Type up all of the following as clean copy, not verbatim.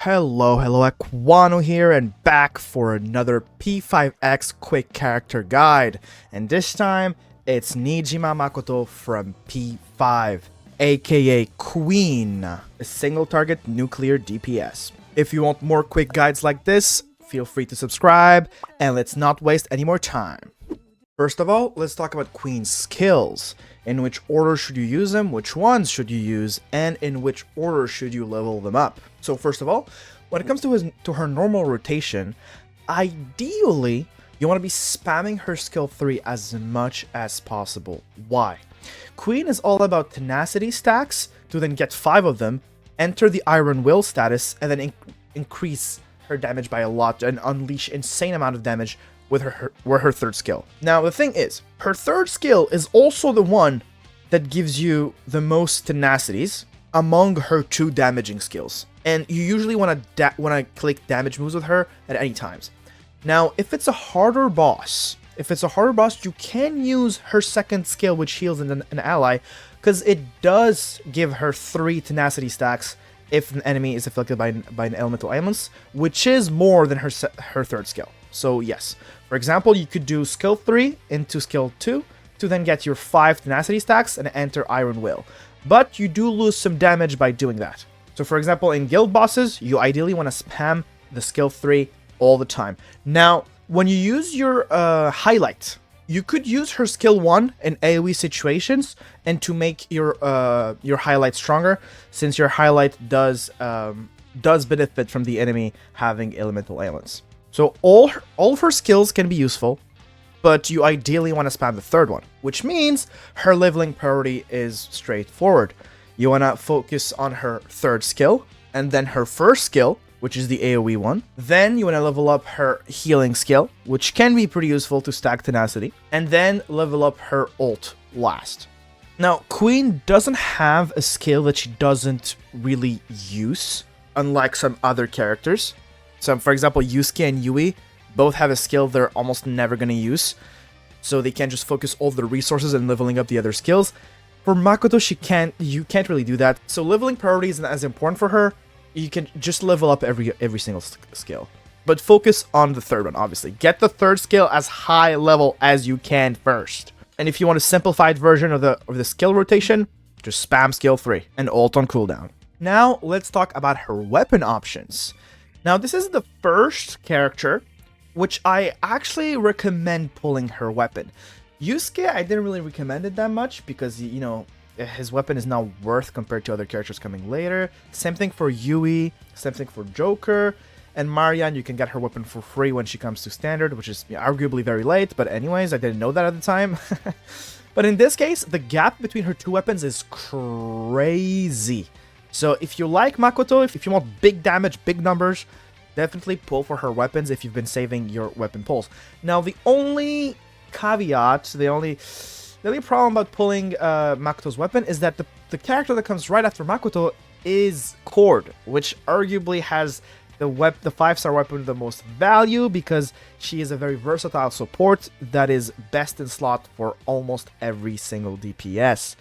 Hello, Acwano here, and back for another P5X quick character guide. And this time, it's Nijima Makoto from P5, aka Queen, a single target nuclear DPS. If you want more quick guides like this, feel free to subscribe, and let's not waste any more time. First of all, let's talk about Queen's skills. In which order should you use them, which ones should you use, and in which order should you level them up. So first of all, when it comes to her normal rotation, ideally, you want to be spamming her skill 3 as much as possible. Why? Queen is all about tenacity stacks to then get 5 of them, enter the Iron Will status, and then increase her damage by a lot and unleash insane amount of damage with her third skill. Now the thing is, her third skill is also the one that gives you the most tenacities among her 2 damaging skills, and you usually want to click damage moves with her at any times. Now if it's a harder boss, you can use her second skill, which heals an ally, because it does give her 3 tenacity stacks if an enemy is afflicted by an elemental ailments, which is more than her third skill. So yes, for example, you could do skill 3 into skill 2 to then get your 5 tenacity stacks and enter Iron Will. But you do lose some damage by doing that. So for example, in guild bosses, you ideally want to spam the skill 3 all the time. Now, when you use your highlight, you could use her skill 1 in AoE situations and to make your highlight stronger, since your highlight does benefit from the enemy having elemental ailments. So all of her skills can be useful, but you ideally want to spam the third one, which means her leveling priority is straightforward. You want to focus on her third skill, and then her first skill, which is the AoE one. Then you want to level up her healing skill, which can be pretty useful to stack tenacity, and then level up her ult last. Now, Queen doesn't have a skill that she doesn't really use, unlike some other characters. So, for example, Yusuke and Yui both have a skill they're almost never going to use, so they can just focus all their resources and leveling up the other skills. For Makoto, you can't really do that. So leveling priority isn't as important for her. You can just level up every single skill, but focus on the third one. Obviously, get the third skill as high level as you can first. And if you want a simplified version of the skill rotation, just spam skill 3 and ult on cooldown. Now let's talk about her weapon options. Now, this is the first character which I actually recommend pulling her weapon. Yusuke, I didn't really recommend it that much because, you know, his weapon is not worth compared to other characters coming later. Same thing for Yui, same thing for Joker, and Marianne, you can get her weapon for free when she comes to standard, which is arguably very late, but anyways, I didn't know that at the time. But in this case, the gap between her 2 weapons is crazy. So if you like Makoto, if you want big damage, big numbers, definitely pull for her weapons if you've been saving your weapon pulls. Now, the only caveat, the only problem about pulling Makoto's weapon is that the character that comes right after Makoto is Cord, which arguably has the 5-star weapon with the most value because she is a very versatile support that is best in slot for almost every single DPS.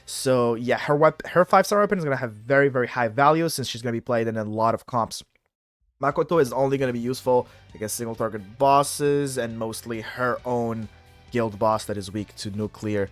So yeah, her 5-star weapon is going to have very, very high value since she's going to be played in a lot of comps. Makoto is only going to be useful against single target bosses and mostly her own guild boss that is weak to nuclear.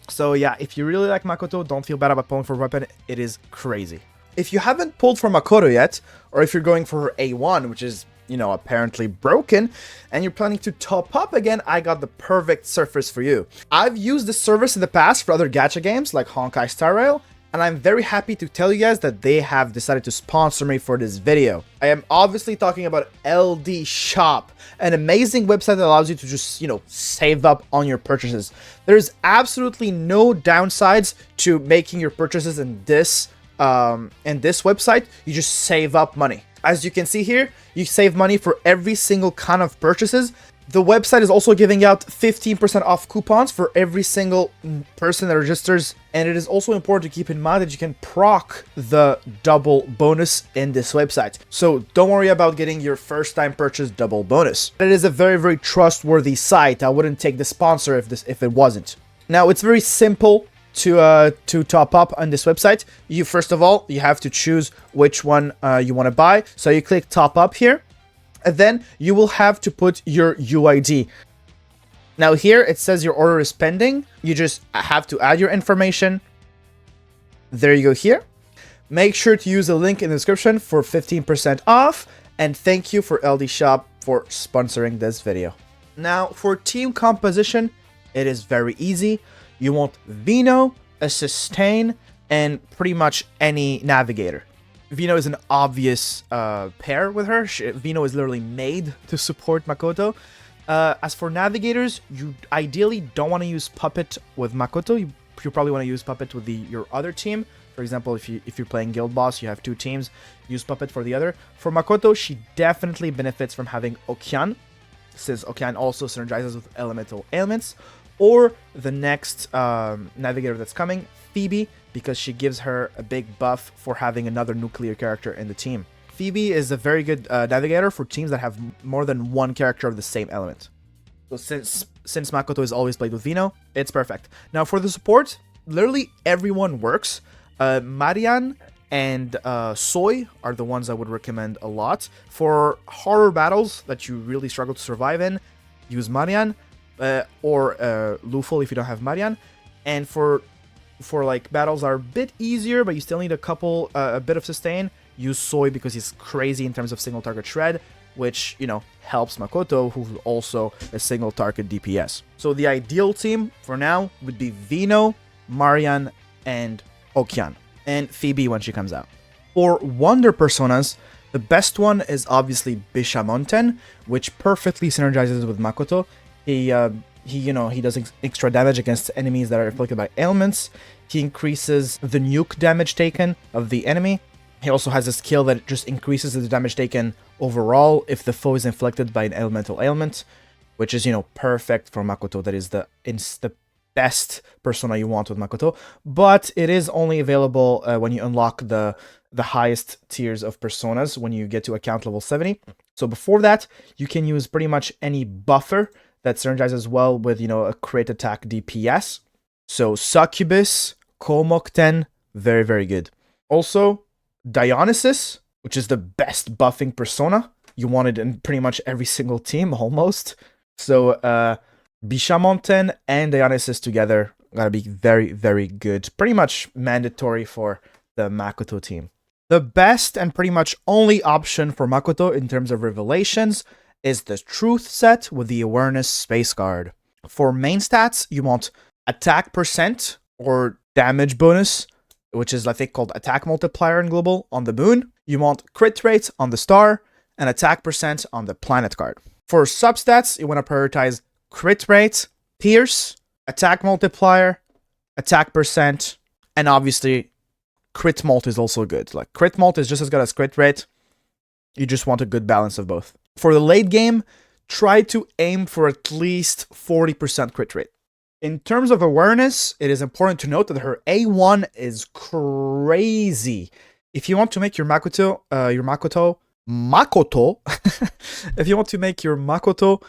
So yeah, if you really like Makoto, don't feel bad about pulling for her weapon. It is crazy. If you haven't pulled for Makoto yet, or if you're going for her A1, which is, you know, apparently broken, and you're planning to top up again, I got the perfect service for you. I've used this service in the past for other gacha games like Honkai Star Rail, and I'm very happy to tell you guys that they have decided to sponsor me for this video. I am obviously talking about LD Shop, an amazing website that allows you to just, you know, save up on your purchases. There's absolutely no downsides to making your purchases in this website. You just save up money. As you can see here, you save money for every single kind of purchases. The website is also giving out 15% off coupons for every single person that registers, and it is also important to keep in mind that you can proc the double bonus in this website. So don't worry about getting your first time purchase double bonus. It is a very, very trustworthy site. I wouldn't take the sponsor if it wasn't. Now, it's very simple to top up on this website, you first of all, you have to choose which one you want to buy. So you click top up here, and then you will have to put your UID. Now here it says your order is pending. You just have to add your information. There you go here. Make sure to use the link in the description for 15% off. And thank you for LD Shop for sponsoring this video. Now for team composition, it is very easy. You want Vino, a sustain, and pretty much any navigator. Vino is an obvious pair with her. Vino is literally made to support Makoto. As for navigators, you ideally don't want to use Puppet with Makoto. You probably want to use Puppet with your other team. For example, if you're playing Guild Boss, you have two teams, use Puppet for the other. For Makoto, she definitely benefits from having Okyan, since Okyan also synergizes with elemental ailments. Or the next navigator that's coming, Phoebe, because she gives her a big buff for having another nuclear character in the team. Phoebe is a very good navigator for teams that have more than one character of the same element. So since Makoto is always played with Vino, it's perfect. Now for the support, literally everyone works. Marian and Soy are the ones I would recommend a lot. For horror battles that you really struggle to survive in, use Marian or Luful if you don't have Marian. And for like battles that are a bit easier, but you still need a bit of sustain, use Soy because he's crazy in terms of single target shred, which, you know, helps Makoto, who's also a single target DPS. So the ideal team for now would be Vino, Marian, and Okyan, and Phoebe when she comes out. For Wonder Personas, the best one is obviously Bishamonten, which perfectly synergizes with Makoto. He does extra damage against enemies that are afflicted by ailments. He increases the nuke damage taken of the enemy. He also has a skill that just increases the damage taken overall if the foe is inflicted by an elemental ailment, which is, you know, perfect for Makoto. That is the best persona you want with Makoto, but it is only available when you unlock the highest tiers of personas when you get to account level 70. So before that, you can use pretty much any buffer that synergizes well with, you know, a crit attack DPS. So Succubus, Komokten, very, very good. Also, Dionysus, which is the best buffing persona. You want it in pretty much every single team, almost. So, Bishamonten and Dionysus together gotta be very, very good. Pretty much mandatory for the Makoto team. The best and pretty much only option for Makoto in terms of revelations is the Truth set with the Awareness Space Guard. For main stats, you want attack percent or damage bonus, which is I think called attack multiplier in global on the moon. You want crit rate on the star and attack percent on the planet card. For substats, you want to prioritize crit rate, pierce, attack multiplier, attack percent, and obviously crit mult is also good. Like crit mult is just as good as crit rate. You just want a good balance of both. For the late game, try to aim for at least 40% crit rate. In terms of awareness, it is important to note that her A1 is crazy. If you want to make your Makoto, if you want to make your Makoto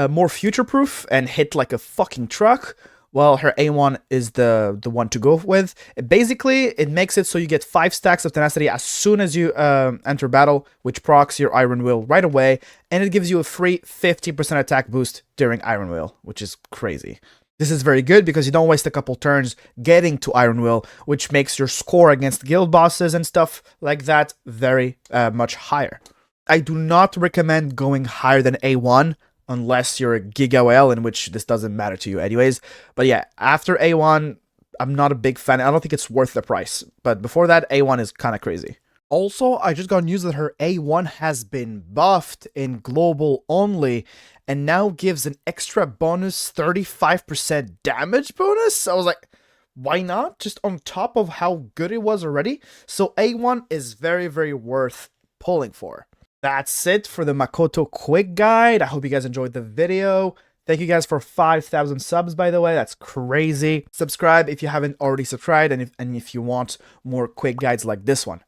more future-proof and hit like a fucking truck, well, her A1 is the one to go with. Basically, it makes it so you get 5 stacks of tenacity as soon as you enter battle, which procs your Iron Will right away, and it gives you a free 50% attack boost during Iron Will, which is crazy. This is very good because you don't waste a couple turns getting to Iron Will, which makes your score against guild bosses and stuff like that very much higher. I do not recommend going higher than A1 unless you're a Giga Whale, in which this doesn't matter to you anyways. But yeah, after A1, I'm not a big fan. I don't think it's worth the price. But before that, A1 is kind of crazy. Also, I just got news that her A1 has been buffed in global only and now gives an extra bonus 35% damage bonus. I was like, why not? Just on top of how good it was already. So A1 is very, very worth pulling for. That's it for the Makoto quick guide. I hope you guys enjoyed the video. Thank you guys for 5,000 subs, by the way. That's crazy. Subscribe if you haven't already subscribed and if you want more quick guides like this one.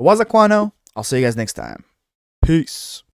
It was Acwano. I'll see you guys next time. Peace.